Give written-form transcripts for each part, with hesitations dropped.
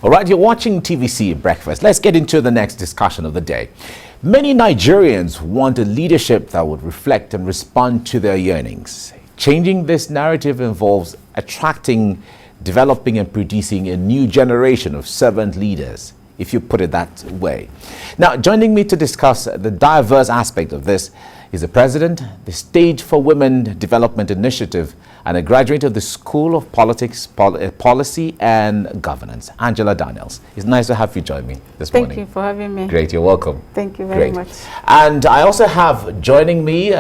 All right, you're watching TVC Breakfast. Let's get into the next discussion of the day. Many Nigerians want a leadership that would reflect and respond to their yearnings. Changing this narrative involves attracting, developing and producing a new generation of servant leaders, if you put it that way. Now, joining me to discuss the diverse aspect of this is the president, the Stage for Women Development Initiative, and a graduate of the School of Politics, Policy and Governance, Angela Daniels. It's nice to have you join me this morning. Thank you for having me. Great, you're welcome. Thank you very much. And I also have joining me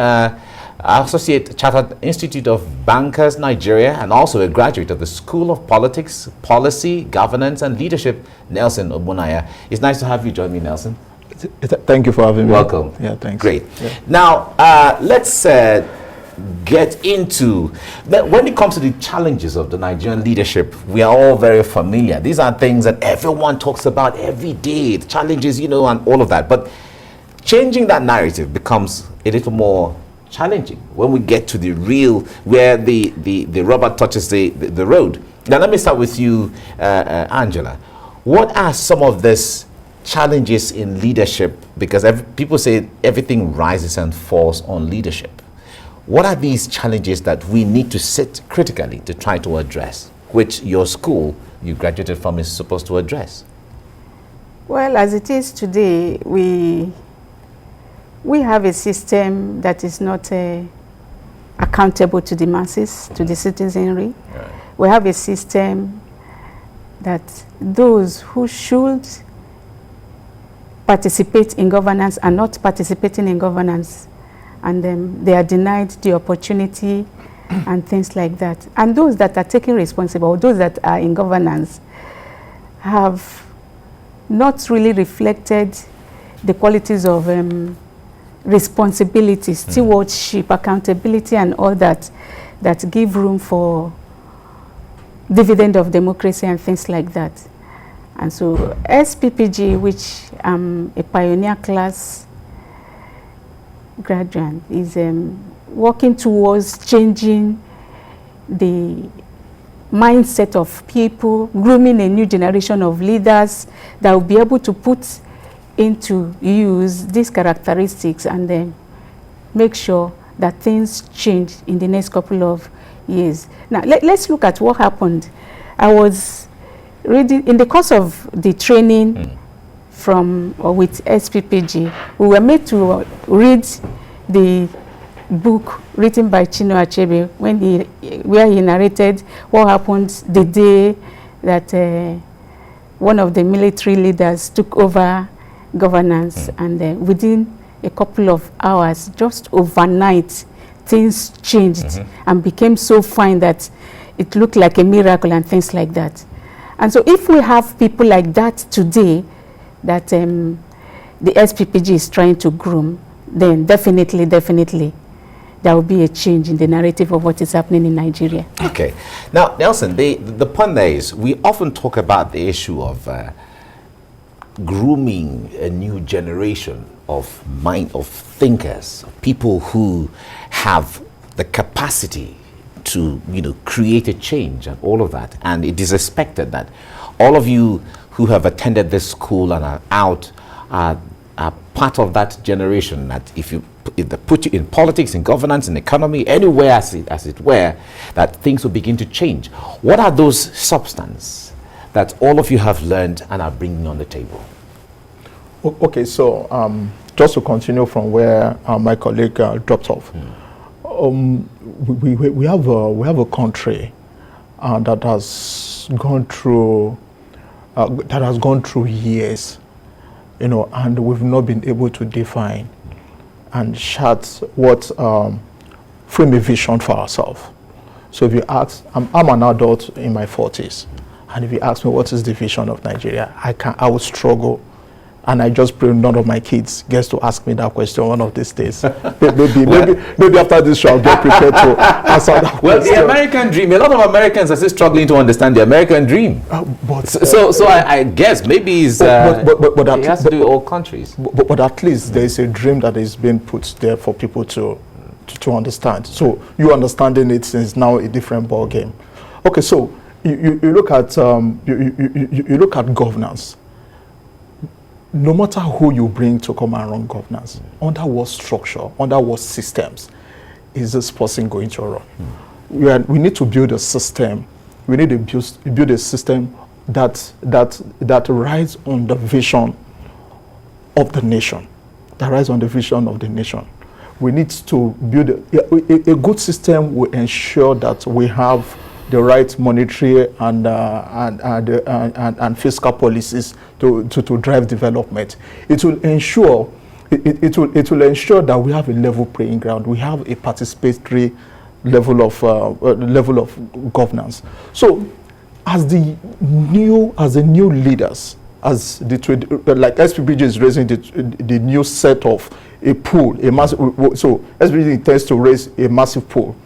Associate Chartered Institute of Bankers, Nigeria, and also a graduate of the School of Politics, Policy, Governance and Leadership, Nelson Obunaya. It's nice to have you join me, Nelson. Thank you for having me. Welcome. Yeah, thanks. Great. Yeah. Now, let's get into, when it comes to the challenges of the Nigerian leadership, we are all very familiar. These are things that everyone talks about every day, the challenges, you know, and all of that. But changing that narrative becomes a little more challenging when we get to the real, where the rubber touches the road. Now, let me start with you, Angela. What are some of these challenges in leadership? Because people say everything rises and falls on leadership. What are these challenges that we need to sit critically to try to address, which your school you graduated from is supposed to address? Well, as it is today, we have a system that is not accountable to the masses, to the citizenry. Right. We have a system that those who should participate in governance are not participating in governance, and they are denied the opportunity and things like that. And those that are taking responsibility, those that are in governance, have not really reflected the qualities of responsibility, stewardship, accountability, and all that give room for dividend of democracy and things like that. And so SPPG, which I'm a pioneer class graduate, is working towards changing the mindset of people, grooming a new generation of leaders that will be able to put into use these characteristics and then make sure that things change in the next couple of years. Now, let's look at what happened. I was reading, in the course of the training with SPPG, we were made to read the book written by Chinua Achebe where he narrated what happened the day that one of the military leaders took over governance, and within a couple of hours, just overnight, things changed and became so fine that it looked like a miracle and things like that. And so if we have people like that today that the SPPG is trying to groom, then definitely there will be a change in the narrative of what is happening in Nigeria. Okay. Now, Nelson, the point there is we often talk about the issue of grooming a new generation of thinkers, people who have the capacity to, create a change and all of that. And it is expected that all of you who have attended this school and are out are part of that generation, that if they put you in politics, in governance, in economy, anywhere as it were, that things will begin to change. What are those substances that all of you have learned and are bringing on the table? Okay, so just to continue from where my colleague dropped off, we have a country that has gone through years, and we've not been able to define and chart what frame a vision for ourselves. So if you ask, I'm an adult in my 40s, and if you ask me what is the vision of Nigeria, I would struggle. And I just pray none of my kids gets to ask me that question one of these days. maybe after this show I'll get prepared to answer that well, question. The American dream, a lot of Americans are still struggling to understand the American dream. So I guess maybe it has to do with all countries. But at least there is a dream that is being put there for people to understand. So you understanding it is now a different ball game. Okay, so you look at you look at governance. No matter who you bring to come and run governance, under what structure, under what systems is this person going to run? We need to build a system. We need to build a system that rides on the vision of the nation. That rides on the vision of the nation. We need to build a good system. Will ensure that we have the right monetary and fiscal policies to drive development. It will ensure that we have a level playing ground. We have a participatory level of governance. So, as the new leaders, as like SPPG is raising the new set of a pool, a massive. So SPPG intends to raise a massive pool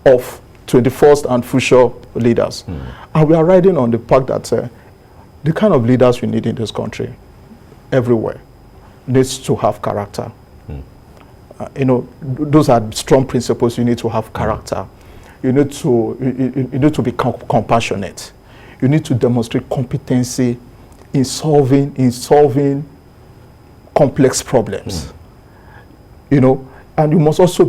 of 21st and future leaders. And we are riding on the fact that the kind of leaders we need in this country, everywhere, needs to have character. Those are strong principles. You need to have character. You need to be compassionate. You need to demonstrate competency in solving complex problems. And you must also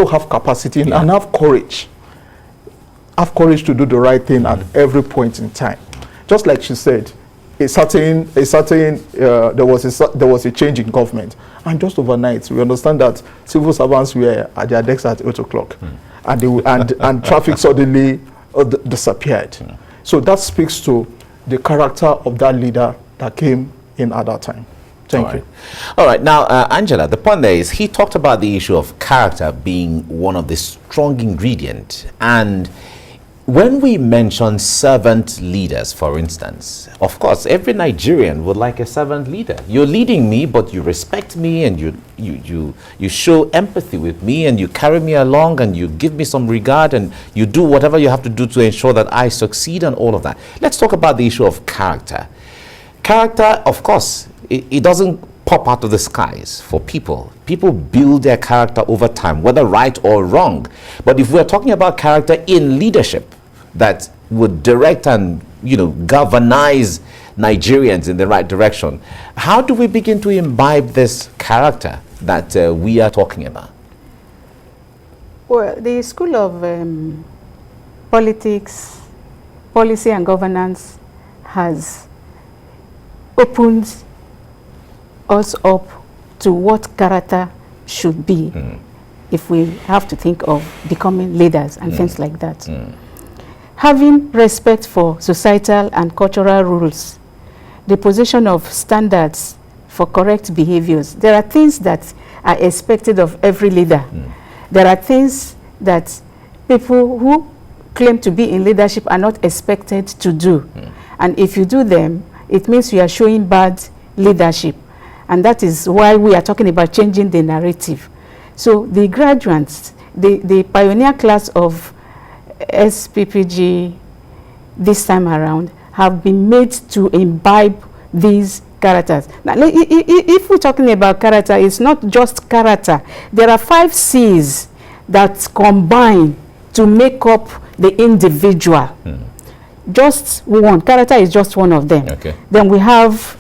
have capacity and have courage. Have courage to do the right thing at every point in time. Just like she said, there was a change in government, and just overnight we understand that civil servants were at their desks at 8 o'clock, and traffic suddenly disappeared. So that speaks to the character of that leader that came in at that time. Thank you. All right. Now, Angela, the point there is he talked about the issue of character being one of the strong ingredients. And when we mention servant leaders, for instance, of course, every Nigerian would like a servant leader. You're leading me, but you respect me, and you show empathy with me, and you carry me along, and you give me some regard, and you do whatever you have to do to ensure that I succeed, and all of that. Let's talk about the issue of character. Character, of course, it doesn't pop out of the skies for people. People build their character over time, whether right or wrong. But if we're talking about character in leadership that would direct and galvanize Nigerians in the right direction, how do we begin to imbibe this character that we are talking about? Well, the School of Politics, Policy and Governance has opened us up to what character should be if we have to think of becoming leaders and things like that. Having respect for societal and cultural rules, the position of standards for correct behaviors. There are things that are expected of every leader. There are things that people who claim to be in leadership are not expected to do. And if you do them, it means you are showing bad leadership. And that is why we are talking about changing the narrative. So the graduates, the pioneer class of SPPG this time around have been made to imbibe these characters. Now, if we're talking about character, it's not just character. There are 5 C's that combine to make up the individual. Just one. Character is just one of them. Okay. Then we have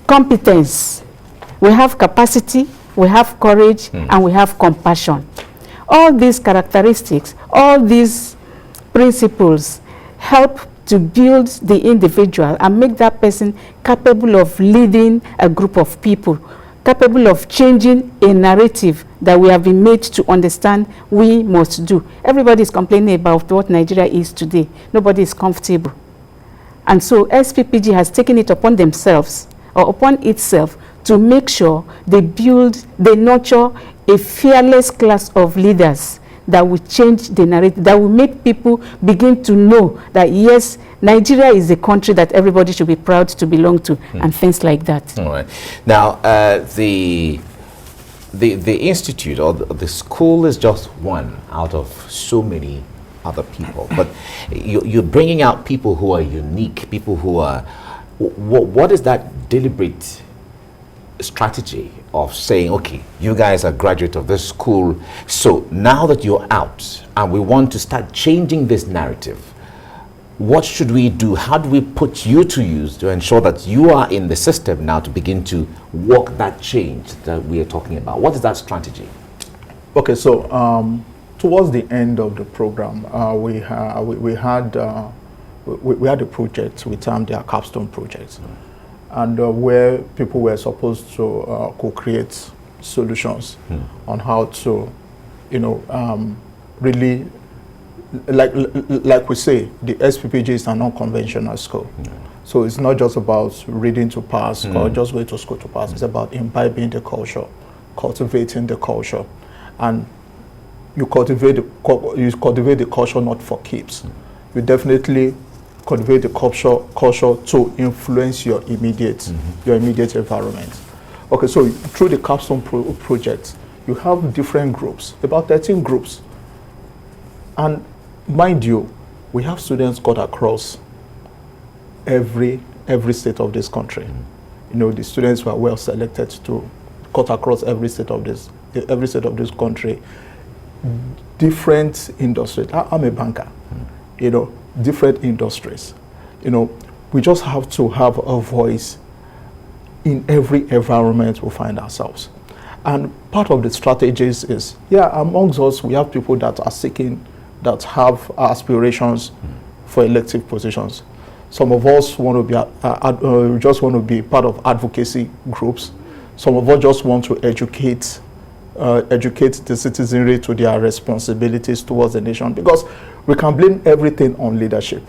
competence, we have capacity, we have courage, and we have compassion. All these characteristics, all these principles help to build the individual and make that person capable of leading a group of people, capable of changing a narrative that we have been made to understand we must do. Everybody is complaining about what Nigeria is today. Nobody is comfortable. And so SPPG has taken it upon themselves, or upon itself, to make sure they nurture a fearless class of leaders that will change the narrative, that will make people begin to know that, yes, Nigeria is a country that everybody should be proud to belong to, and things like that. All right. Now, the institute or the school is just one out of so many other people. But you're bringing out people who are unique, people who are... What is that deliberate strategy of saying, okay, you guys are graduates of this school, so now that you're out and we want to start changing this narrative, what should we do? How do we put you to use to ensure that you are in the system now to begin to work that change that we are talking about? What is that strategy? Okay, so towards the end of the program, we had a project we termed their capstone project, and where people were supposed to co-create solutions on how to, really, like we say, the SPPG is an unconventional school. So it's not just about reading to pass or just going to school to pass. It's about imbibing the culture, cultivating the culture, and you cultivate the culture not for keeps. You definitely cultivate the culture to influence your immediate environment. Okay, so through the capstone project, you have different groups, about 13 groups, and mind you, we have students cut across every state of this country. The students were well selected to cut across every state of this country. Different industries. I'm a banker. Different industries. We just have to have a voice in every environment we find ourselves. And part of the strategies is, amongst us, we have people that are seeking, that have aspirations for elective positions. Some of us want to be, just want to be part of advocacy groups. Some of us just want to educate the citizenry to their responsibilities towards the nation, because we can blame everything on leadership,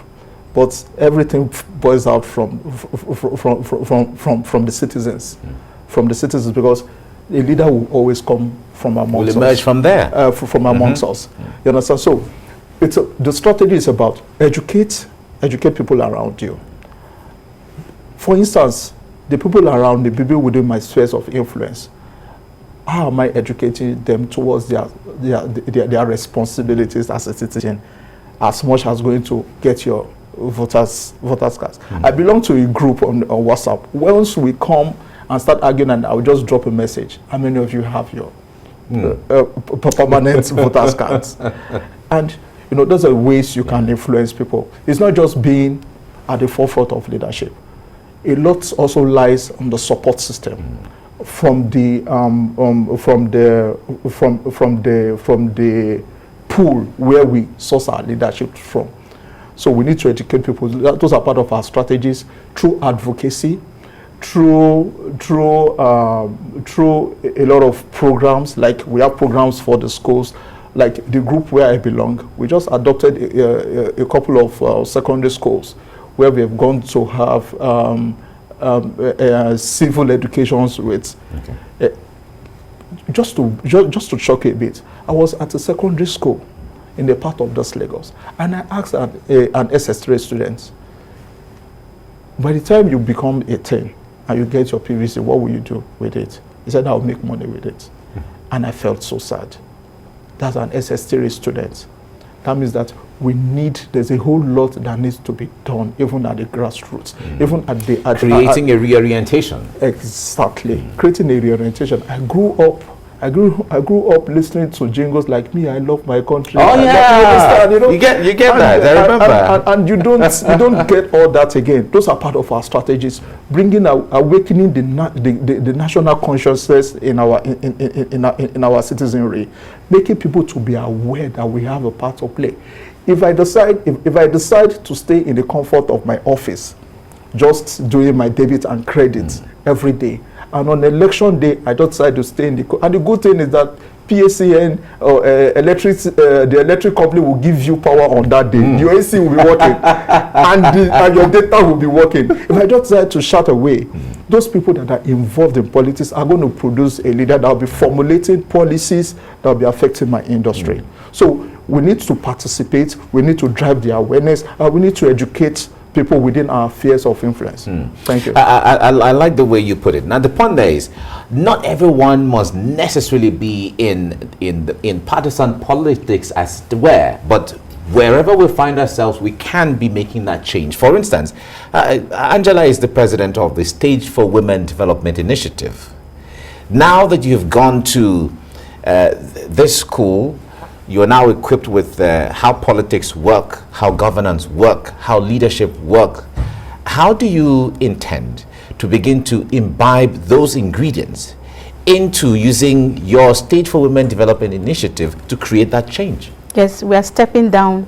but everything boils out from the citizens, because a leader will always come from amongst us. Will emerge from there. From amongst us. You understand? So the strategy is about educate people around you. For instance, the people around me, people within my spheres of influence, how am I educating them towards their responsibilities as a citizen, as much as going to get your voters cards? I belong to a group on WhatsApp. Once we come and start arguing, and I'll just drop a message, how many of you have your permanent voters cards? And those are ways you can influence people. It's not just being at the forefront of leadership. A lot also lies on the support system. From the pool where we source our leadership from. So we need to educate people. Those are part of our strategies through advocacy, through a lot of programs. Like we have programs for the schools, like the group where I belong. We just adopted a couple of secondary schools where we have gone to have civil educations with. Just to shock you a bit, I was at a secondary school in a part of this Lagos, and I asked an SS3 student, by the time you become 18 and you get your PVC, what will you do with it? He said, I'll make money with it. And I felt so sad. That's an SS3 student. That means that there's a whole lot that needs to be done, even at the grassroots, even at the creating a reorientation. Exactly, creating a reorientation. I grew up listening to jingles like "Me, I love my country." Oh yeah, you get that. I remember. And you don't get all that again. Those are part of our strategies, awakening the national consciousness in our citizenry, making people to be aware that we have a part to play. If I decide to stay in the comfort of my office, just doing my debit and credit every day, and on election day I just decide to stay in and the good thing is that PACN or the electric company will give you power on that day. Your AC will be working and your data will be working. If I just decide to shut away, those people that are involved in politics are going to produce a leader that will be formulating policies that will be affecting my industry. So we need to participate, we need to drive the awareness, and we need to educate people within our spheres of influence. Thank you. I like the way you put it. Now the point there is, not everyone must necessarily be in partisan politics as it were, but wherever we find ourselves, we can be making that change. For instance, Angela is the president of the Stage for Women Development Initiative. Now that you've gone to this school, you are now equipped with how politics work, how governance work, how leadership work. How do you intend to begin to imbibe those ingredients into using your State for Women Development Initiative to create that change? Yes, we are stepping down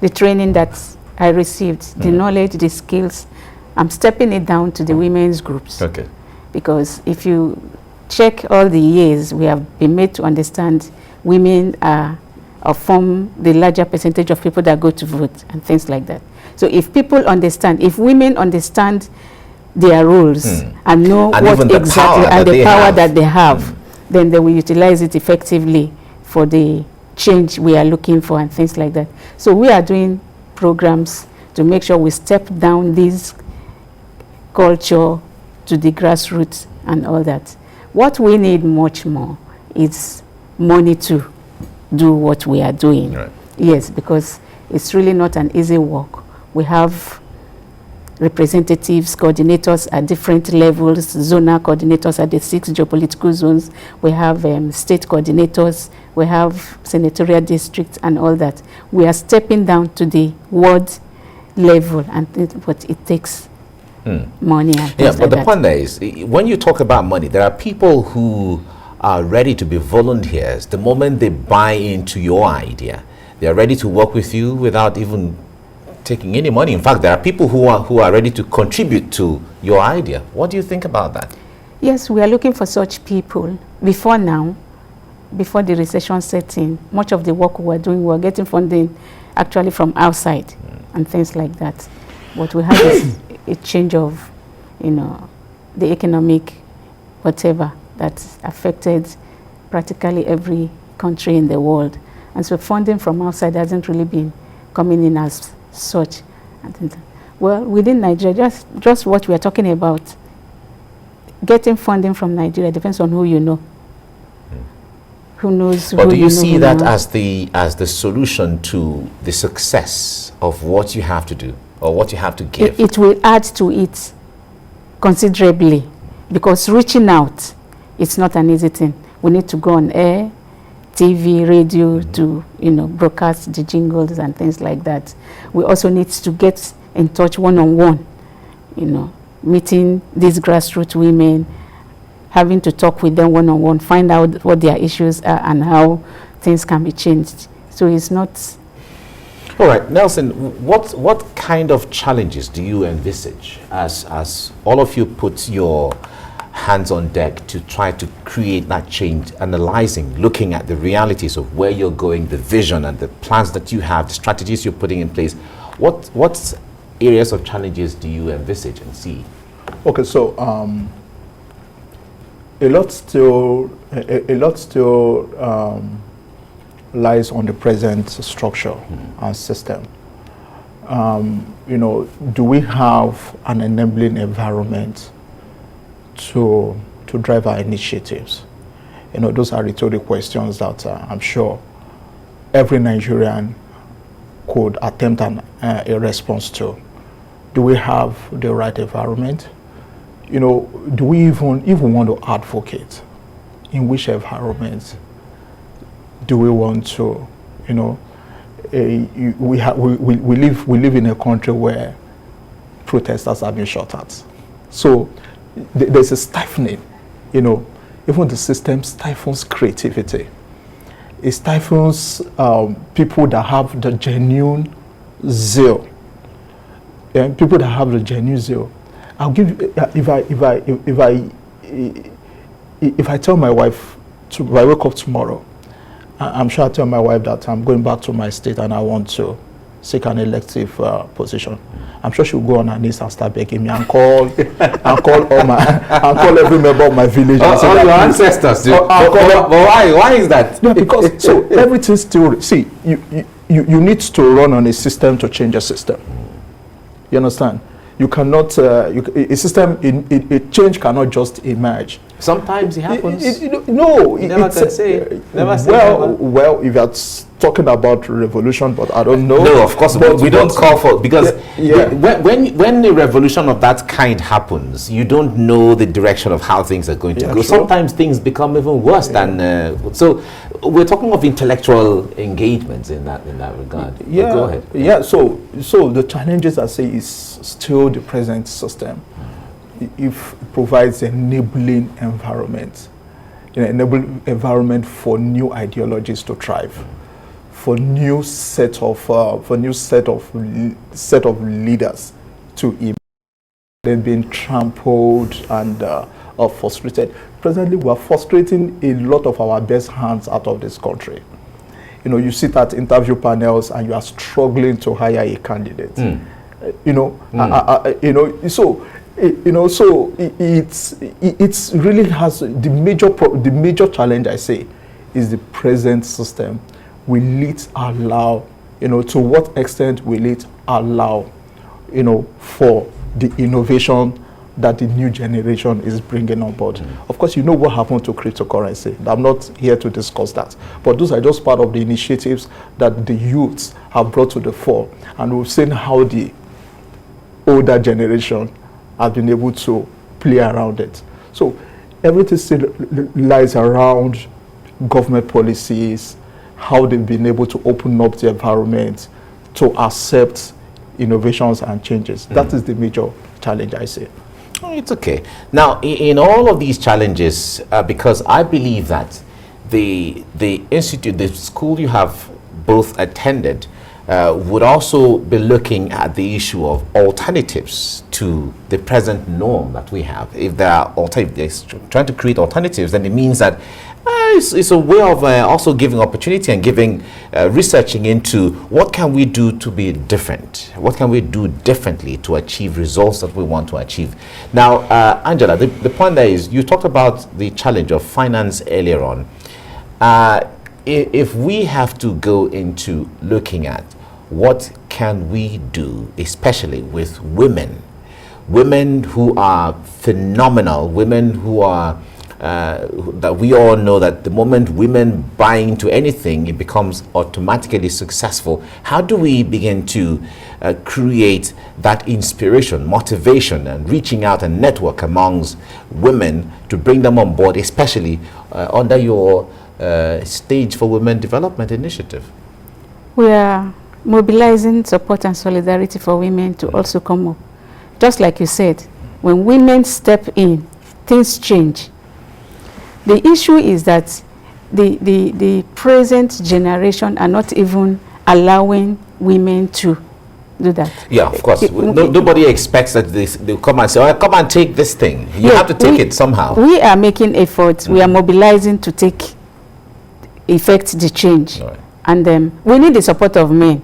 the training that I received, the knowledge, the skills. I'm stepping it down to the women's groups. Okay. Because if you check all the years, we have been made to understand women are or form the larger percentage of people that go to vote and things like that. So if people understand, if women understand their roles and know And what even the exactly power and that the they power have. that they have, then they will utilize it effectively for the change we are looking for and things like that. So we are doing programs to make sure we step down this culture to the grassroots and all that. What we need much more is money to do what we are doing. Right. Yes, because it's really not an easy work. We have representatives, coordinators at different levels, zonal coordinators at the 6 geopolitical zones. We have state coordinators, we have senatorial districts and all that. We are stepping down to the ward level, and but it takes money and Yeah, things but like the that. point there is, when you talk about money, there are people who are ready to be volunteers the moment they buy into your idea. They are ready to work with you without even taking any money. In fact, there are people who are ready to contribute to your idea. What do you think about that? Yes, we are looking for such people. Before now, before the recession set in, much of the work we were doing, we were getting funding actually from outside and things like that. What we had is a change of, the economic whatever that affected practically every country in the world. And so funding from outside hasn't really been coming in as such. Well, within Nigeria, just what we are talking about, getting funding from Nigeria depends on who you know. Who knows? But who do you know, see who that know. as the solution to the success of what you have to do or what you have to give? It will add to it considerably, because reaching out, it's not an easy thing. We need to go on air, TV, radio to broadcast the jingles and things like that. We also need to get in touch one-on-one, meeting these grassroots women, having to talk with them one-on-one, find out what their issues are and how things can be changed. So it's not... All right, Nelson, what kind of challenges do you envisage as all of you put your hands on deck to try to create that change, analyzing, looking at the realities of where you're going, the vision and the plans that you have, the strategies you're putting in place? What areas of challenges do you envisage and see? Okay, so a lot still lies on the present structure and system. Do we have an enabling environment to drive our initiatives? Those are rhetorical questions that I'm sure every Nigerian could attempt a response to. Do we have the right environment? Do we even want to advocate? In which environment do we want to? We live in a country where protesters have been shot at. So there's a stifling. Even the system stifles creativity. It stifles people that have the genuine zeal. People that have the genuine zeal. I'll give you, if I tell my wife, if I wake up tomorrow, I'm sure I'll tell my wife that I'm going back to my state and I want to seek an elective position. I'm sure she'll go on her knees and start begging me and call every member of my village. All your ancestors do. But why is that? Yeah, because so everything still, see, you need to run on a system to change a system. You understand? you cannot, a system, a change cannot just emerge. Sometimes it happens. No, never can say. Never say well, if you're talking about revolution, but I don't know. No, of course, but we don't call for, because yeah. when a revolution of that kind happens, you don't know the direction of how things are going to go. Sure. Sometimes things become even worse than. So we're talking of intellectual engagements in that regard. Yeah, go ahead. Yeah. So the challenges, I say, is still the present system. If it provides enabling environment, enabling environment for new ideologies to thrive, for new set of leaders to emerge. They've been trampled and frustrated. Presently, we are frustrating a lot of our best hands out of this country. You sit at interview panels and you are struggling to hire a candidate. So it's really has the major challenge, I say, is the present system. Will it allow, to what extent will it allow, for the innovation that the new generation is bringing on board? Of course, what happened to cryptocurrency. I'm not here to discuss that, but those are just part of the initiatives that the youths have brought to the fore, and we've seen how the older generation have been able to play around it. So everything still lies around government policies, how they've been able to open up the environment to accept innovations and changes. That is the major challenge, I say. It's okay. Now, in all of these challenges, because I believe that the institute, the school you have both attended, would also be looking at the issue of alternatives to the present norm that we have. If there are alternatives, trying to create alternatives, then it means that it's a way of also giving opportunity and giving researching into what can we do to be different, what can we do differently to achieve results that we want to achieve. Now, Angela, the point there is, you talked about the challenge of finance earlier on. If we have to go into looking at what can we do, especially with women who are phenomenal, women who are that we all know that the moment women buy into anything, it becomes automatically successful. How do we begin to create that inspiration, motivation, and reaching out and network amongst women to bring them on board, especially under your Stage for Women Development Initiative? We are mobilizing support and solidarity for women to also come up. Just like you said, when women step in, things change. The issue is that the present generation are not even allowing women to do that. Yeah, of course. Nobody expects that they'll come and say, oh, come and take this thing. You have to take it somehow. We are making efforts. We are mobilizing to effect the change. Right. And we need the support of men.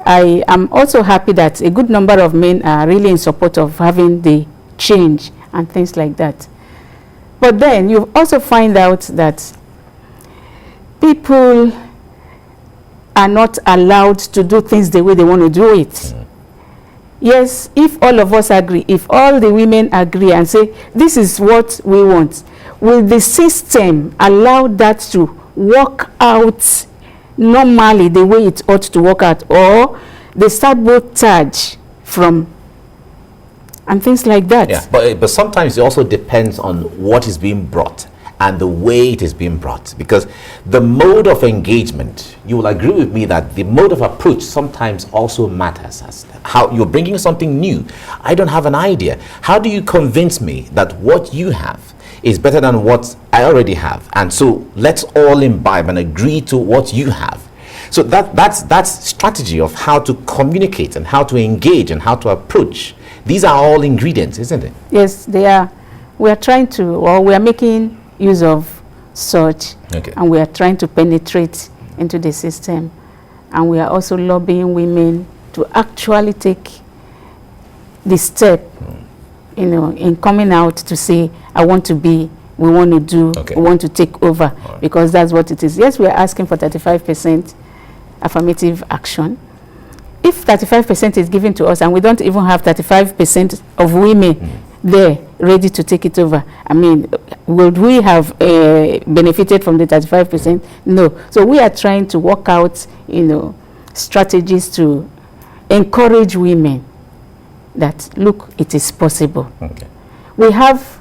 I am also happy that a good number of men are really in support of having the change and things like that. But then you also find out that people are not allowed to do things the way they want to do it. Yes, if all of us agree, if all the women agree and say, this is what we want, will the system allow that to work out normally the way it ought to work out, or they sabotage from and things like that? Yeah, but sometimes it also depends on what is being brought and the way it is being brought, because the mode of engagement, you will agree with me that the mode of approach sometimes also matters. As how you're bringing something new. I don't have an idea. How do you convince me that what you have is better than what I already have? And so let's all imbibe and agree to what you have. So that's strategy of how to communicate and how to engage and how to approach. These are all ingredients, isn't it? Yes, they are. We are trying to, or we are making use of such, and we are trying to penetrate into the system. And we are also lobbying women to actually take the step, in coming out to say, I want to be, we want to do, we want to take over, because that's what it is. Yes, we are asking for 35% affirmative action. if 35% is given to us and we don't even have 35% of women there ready to take it over, I mean, would we have benefited from the 35%? No. So we are trying to work out, strategies to encourage women that, look, it is possible. Okay. We have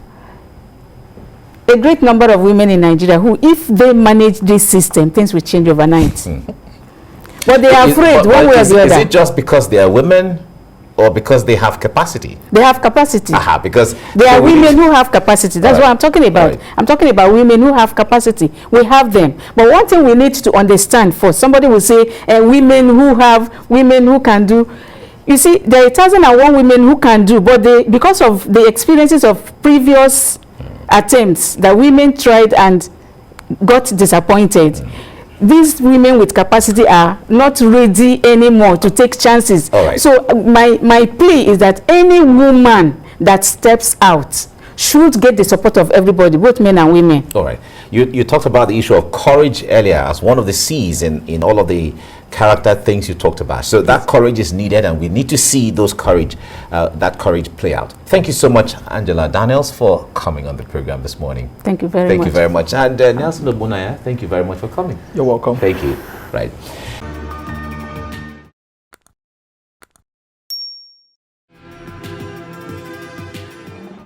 a great number of women in Nigeria who, if they manage this system, things will change overnight. But they are afraid one way or the other. Is it just because they are women or because they have capacity? They have capacity. Because there are women who have capacity. That's what I'm talking about. Right. I'm talking about women who have capacity. We have them. But one thing we need to understand, for somebody will say, women who can do. You see, there are 1,001 women who can do, but because of the experiences of previous attempts that women tried and got disappointed, these women with capacity are not ready anymore to take chances. All right. So my plea is that any woman that steps out should get the support of everybody, both men and women. All right. You talked about the issue of courage earlier as one of the C's in all of the character things you talked about. So that courage is needed, and we need to see that courage play out. Thank you so much, Angela Daniels, for coming on the program this morning. Thank you very much. Thank you very much. And Nelson Obunaya, thank you very much for coming. You're welcome. Thank you. Right.